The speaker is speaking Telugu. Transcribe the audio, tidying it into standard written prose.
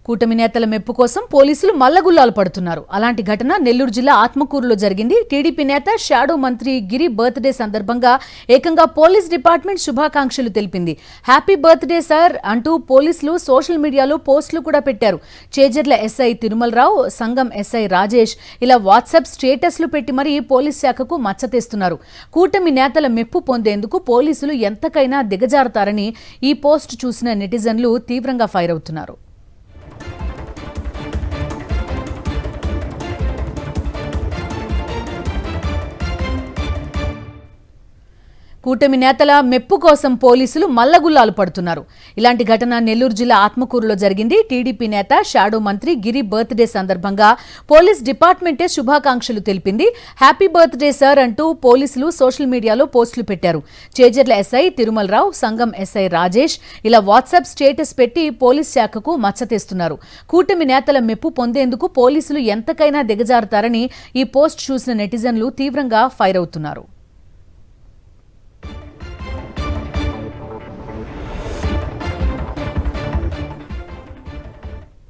కూటమి నేతల మెప్పు కోసం పోలీసులు మల్లగుల్లాలు పడుతున్నారు. అలాంటి ఘటన నెల్లూరు జిల్లా ఆత్మకూరులో జరిగింది. టీడీపీ నేత షాడో మంత్రి గిరి బర్త్డే సందర్భంగా ఏకంగా పోలీస్ డిపార్ట్మెంట్ శుభాకాంక్షలు తెలిపింది. హ్యాపీ బర్త్డే సార్ అంటూ పోలీసులు సోషల్ మీడియాలో పోస్టులు కూడా పెట్టారు. చేజర్ల ఎస్ఐ తిరుమలరావు, సంగం ఎస్ఐ రాజేష్ ఇలా వాట్సాప్ స్టేటస్లు పెట్టి మరీ పోలీస్ శాఖకు మచ్చతేస్తున్నారు. కూటమి నేతల మెప్పు పొందేందుకు పోలీసులు ఎంతకైనా దిగజారుతారని ఈ పోస్ట్ చూసిన నెటిజన్లు తీవ్రంగా ఫైర్ అవుతున్నారు. కూటమి నేతల మెప్పు కోసం పోలీసులు మల్లగుల్లాలు పడుతున్నారు. ఇలాంటి ఘటన నెల్లూరు జిల్లా ఆత్మకూరులో జరిగింది. టీడీపీ నేత షాడో మంత్రి గిరి బర్త్డే సందర్భంగా పోలీస్ డిపార్ట్మెంటే శుభాకాంక్షలు తెలిపింది. హ్యాపీ బర్త్డే సార్ అంటూ పోలీసులు సోషల్ మీడియాలో పోస్టులు పెట్టారు. చేజర్ల ఎస్ఐ తిరుమలరావు, సంగం ఎస్ఐ రాజేష్ ఇలా వాట్సాప్ స్టేటస్ పెట్టి పోలీస్ శాఖకు మచ్చతేస్తున్నారు. కూటమి నేతల మెప్పు పొందేందుకు పోలీసులు ఎంతకైనా దిగజారుతారని ఈ పోస్ట్ చూసిన నెటిజన్లు తీవ్రంగా ఫైర్ అవుతున్నారు.